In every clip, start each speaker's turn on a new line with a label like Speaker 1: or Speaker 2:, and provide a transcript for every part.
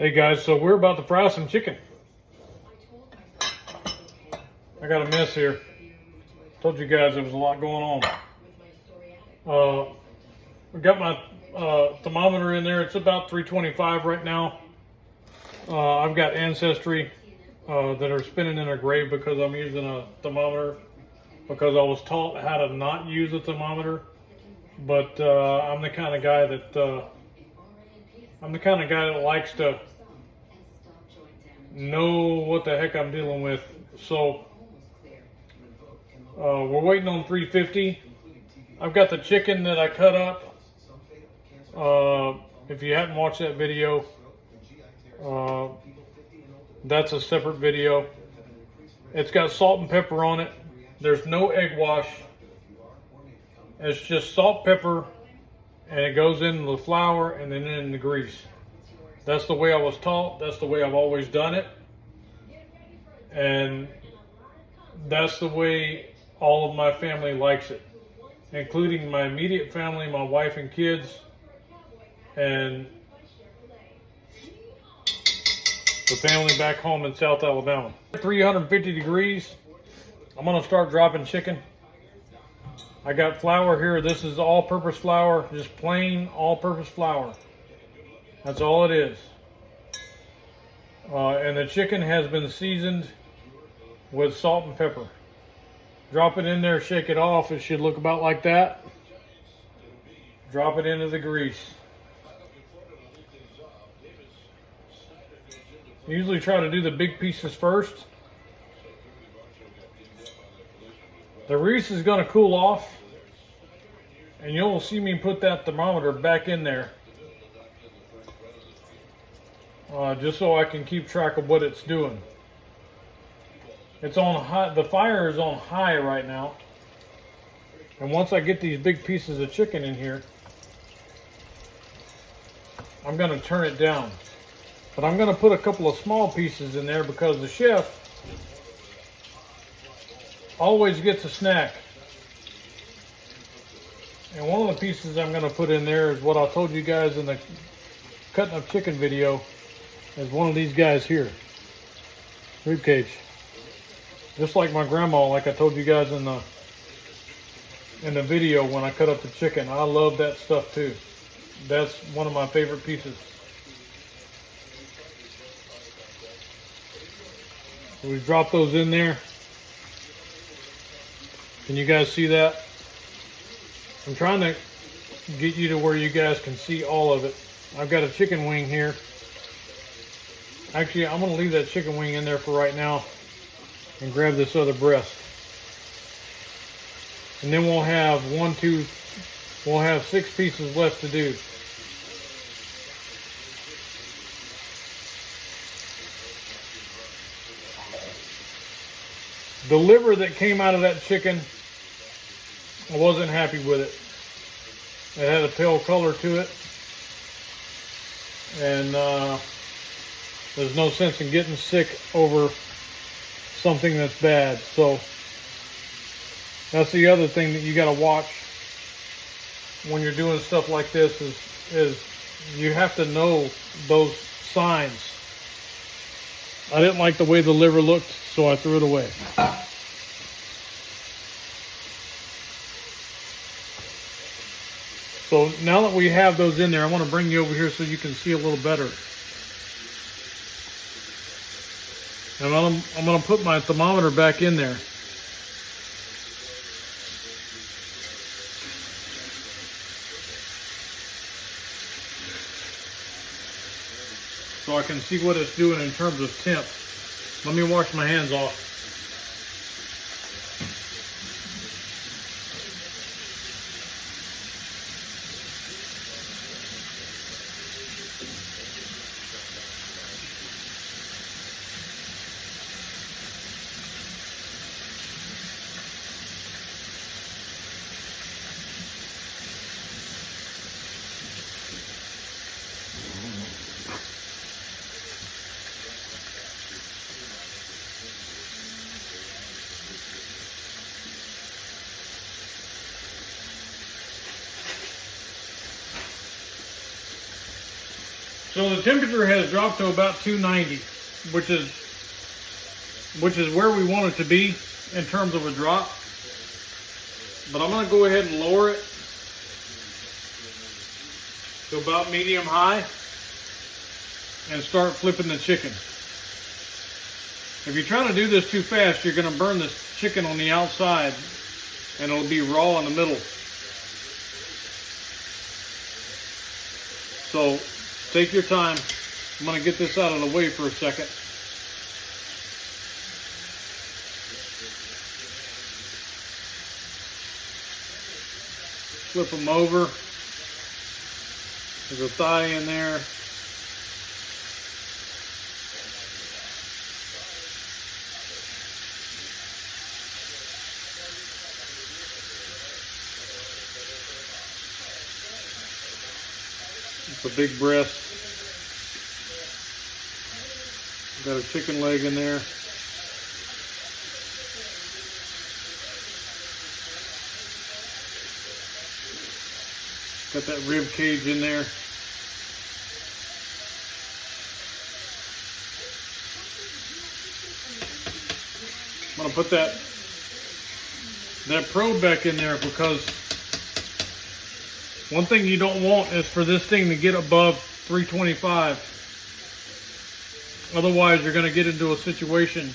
Speaker 1: Hey guys, so we're about to fry some chicken. I got a mess here. Told you guys there was a lot going on. I got my thermometer in there. It's about 325 right now. I've got Ancestry that are spinning in their grave because I'm using a thermometer because I was taught how to not use a thermometer. But I'm the kind of guy that likes to know what the heck I'm dealing with. So we're waiting on 350. I've got the chicken that I cut up. If you haven't watched that video, that's a separate video. It's got salt and pepper on it. There's no egg wash. It's just salt, pepper, and it goes into the flour and then in the grease. That's the way I was taught. That's the way I've always done it. And that's the way all of my family likes it, including my immediate family, my wife and kids, and the family back home in South Alabama. 350 degrees. I'm going to start dropping chicken. I got flour here. This is all-purpose flour, just plain all-purpose flour. That's all it is. And the chicken has been seasoned with salt and pepper. Drop it in there, shake it off. It should look about like that. Drop it into the grease. Usually try to do the big pieces first. The grease is going to cool off, and you'll see me put that thermometer back in there. Just so I can keep track of what it's doing. It's on high. The fire is on high right now. And once I get these big pieces of chicken in here, I'm going to turn it down. But I'm going to put a couple of small pieces in there because the chef always gets a snack. And one of the pieces I'm going to put in there is what I told you guys in the cutting up chicken video. Is one of these guys here. Rib cage. Just like my grandma, like I told you guys in the video when I cut up the chicken. I love that stuff too. That's one of my favorite pieces. So we drop those in there. Can you guys see that? I'm trying to get you to where you guys can see all of it. I've got a chicken wing here. Actually, I'm going to leave that chicken wing in there for right now and grab this other breast. And then we'll have we'll have 6 pieces left to do. The liver that came out of that chicken, I wasn't happy with it. It had a pale color to it. And there's no sense in getting sick over something that's bad. So that's the other thing that you got to watch when you're doing stuff like this is you have to know those signs. I didn't like the way the liver looked, so I threw it away. So now that we have those in there, I want to bring you over here so you can see a little better. And I'm going to put my thermometer back in there. So I can see what it's doing in terms of temp. Let me wash my hands off. So the temperature has dropped to about 290, which is where we want it to be in terms of a drop. But I'm going to go ahead and lower it to about medium high and start flipping the chicken. If you try to do this too fast, you're going to burn this chicken on the outside and it'll be raw in the middle. So take your time. I'm going to get this out of the way for a second. Flip them over. There's a thigh in there. It's a big breast. Got a chicken leg in there. Got that rib cage in there. I'm gonna put that probe back in there because one thing you don't want is for this thing to get above 325. Otherwise, you're gonna get into a situation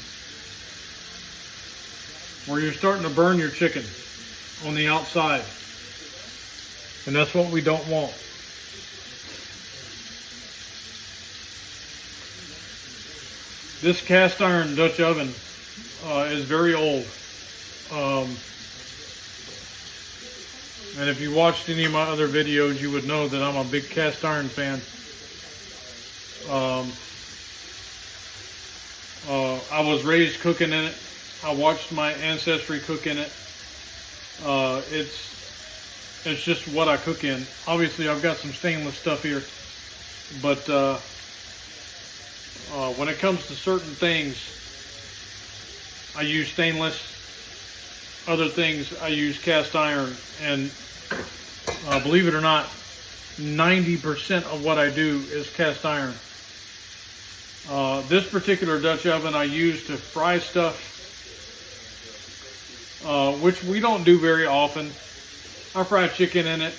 Speaker 1: where you're starting to burn your chicken on the outside. And that's what we don't want. This cast iron Dutch oven is very old. And if you watched any of my other videos, you would know that I'm a big cast iron fan. I was raised cooking in it. I watched my ancestry cook in it. It's just what I cook in. Obviously, I've got some stainless stuff here, but when it comes to certain things, I use stainless. Other things, I use cast iron. And believe it or not, 90% of what I do is cast iron. This particular Dutch oven I use to fry stuff, which we don't do very often. I fry chicken in it.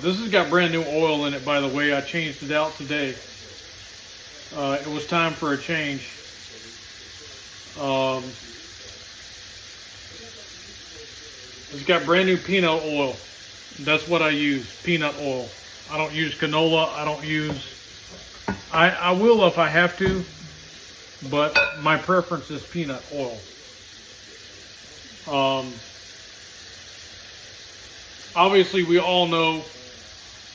Speaker 1: This has got brand new oil in it, by the way. I changed it out today. It was time for a change. It's got brand new peanut oil. That's what I use, peanut oil. I don't use canola. I don't use... I will if I have to, but my preference is peanut oil. Obviously, we all know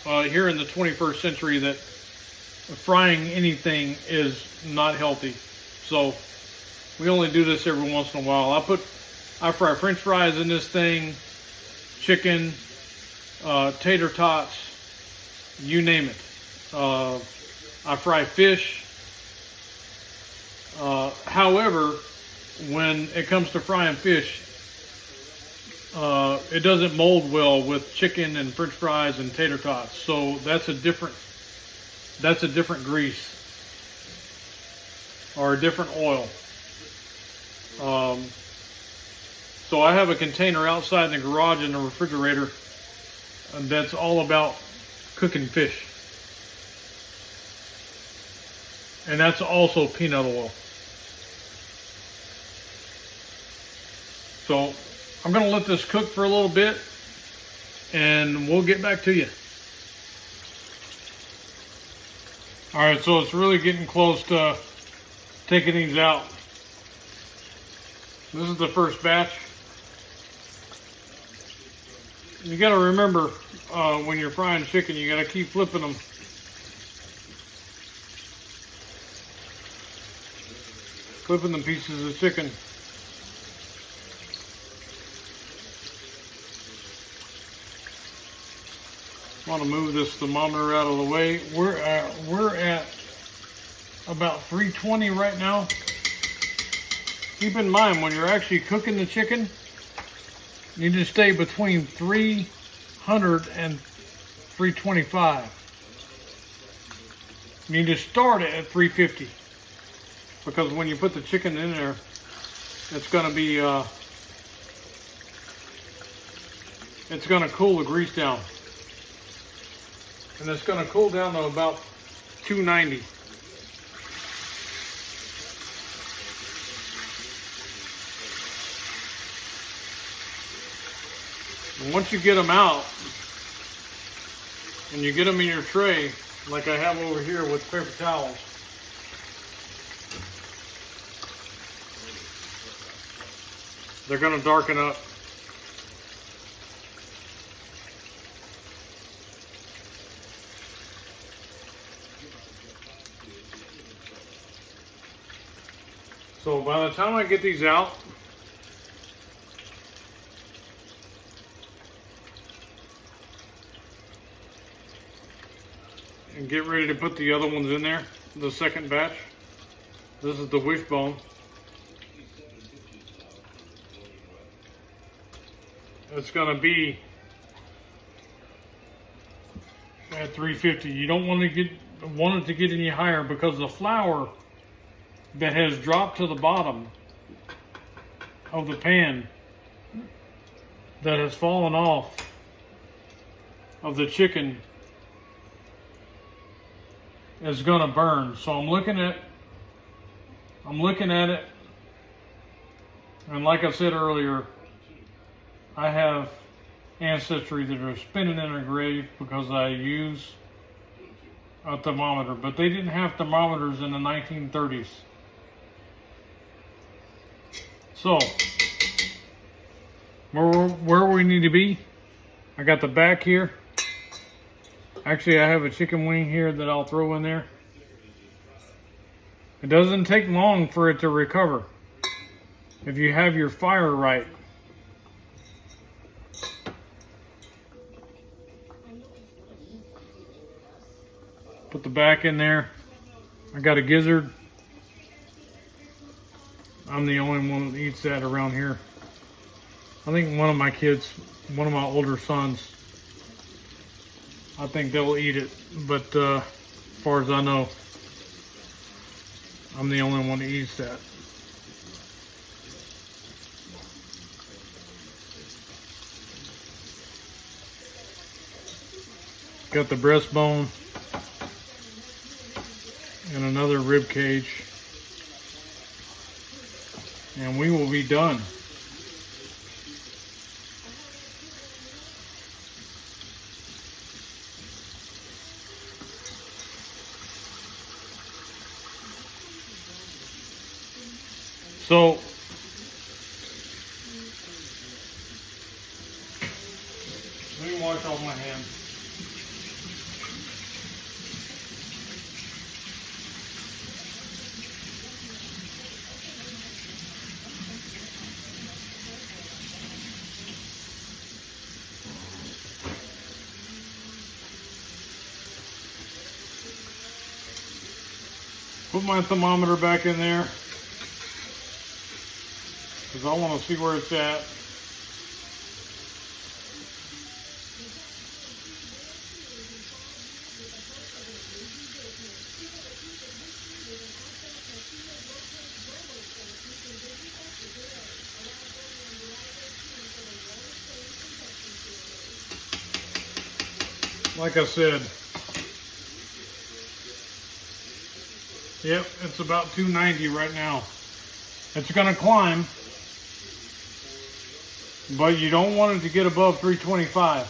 Speaker 1: here in the 21st century that frying anything is not healthy. So we only do this every once in a while. I fry French fries in this thing, chicken, tater tots, you name it. I fry fish. However, when it comes to frying fish, it doesn't mold well with chicken and French fries and tater tots. So that's a different grease or a different oil. So I have a container outside in the garage in the refrigerator that's all about cooking fish. And that's also peanut oil. So I'm going to let this cook for a little bit and we'll get back to you. Alright, so it's really getting close to taking these out. This is the first batch. You got to remember when you're frying chicken, you got to keep flipping them. Flipping the pieces of chicken. I want to move this thermometer out of the way. We're at about 320 right now. Keep in mind, when you're actually cooking the chicken, you need to stay between 300 and 325. You need to start it at 350 because when you put the chicken in there, it's going to be it's going to cool the grease down, and it's going to cool down to about 290. And once you get them out and you get them in your tray, like I have over here with paper towels, they're going to darken up. So by the time I get these out, and get ready to put the other ones in there, the second batch. This is the wishbone. It's going to be at 350. You don't want it to get any higher because the flour that has dropped to the bottom of the pan, that has fallen off of the chicken, is gonna burn. So I'm looking at it, and like I said earlier, I have ancestry that are spinning in a grave because I use a thermometer, but they didn't have thermometers in the 1930s. So where we need to be, I got the back here. Actually, I have a chicken wing here that I'll throw in there. It doesn't take long for it to recover if you have your fire right. Put the back in there. I got a gizzard. I'm the only one that eats that around here. I think one of my kids, one of my older sons, I think they'll eat it, but as far as I know, I'm the only one that eats that. Got the breastbone and another rib cage, and we will be done. So let me wash off my hands. Put my thermometer back in there, because I want to see where it's at. Like I said, yep, it's about 290 right now. It's going to climb, but you don't want it to get above 325.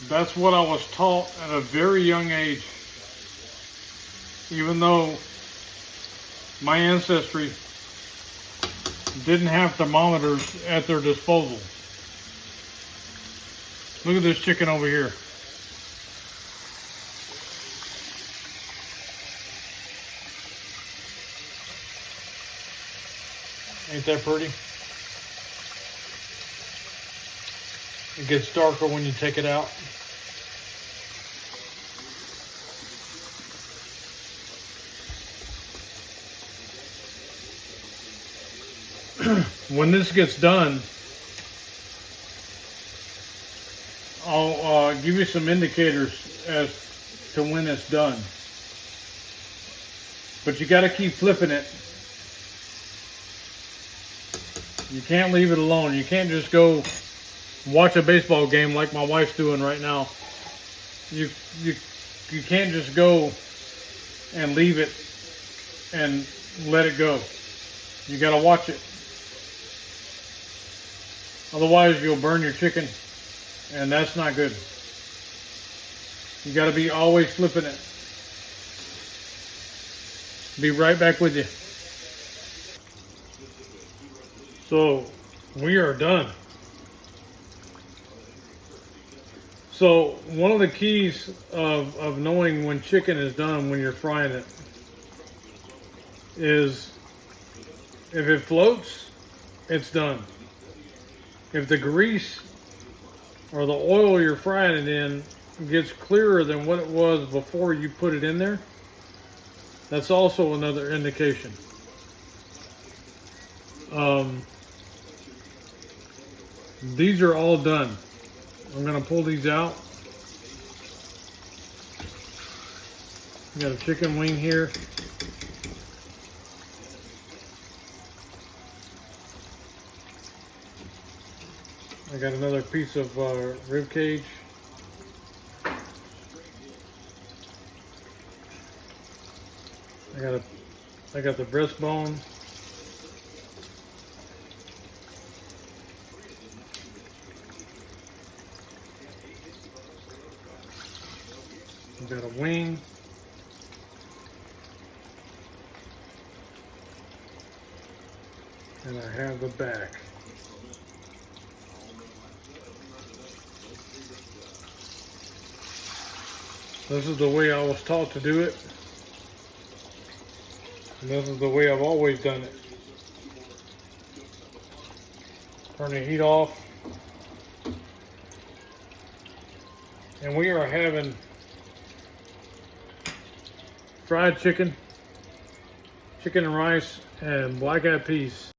Speaker 1: That's what I was taught at a very young age. Even though my ancestry didn't have thermometers at their disposal. Look at this chicken over here. Ain't that pretty? It gets darker when you take it out. When this gets done, I'll give you some indicators as to when it's done. But you got to keep flipping it. You can't leave it alone. You can't just go watch a baseball game like my wife's doing right now. You can't just go and leave it and let it go. You got to watch it. Otherwise, you'll burn your chicken, and that's not good. You got to be always flipping it. Be right back with you. So, we are done. So, one of the keys of knowing when chicken is done when you're frying it is if it floats, it's done. If the grease or the oil you're frying it in gets clearer than what it was before you put it in there, that's also another indication. These are all done. I'm going to pull these out. Got a chicken wing here. I got another piece of rib cage. I got the breastbone. I got a wing. And I have the back. This is the way I was taught to do it. And this is the way I've always done it. Turn the heat off. And we are having fried chicken, chicken and rice, and black eyed peas.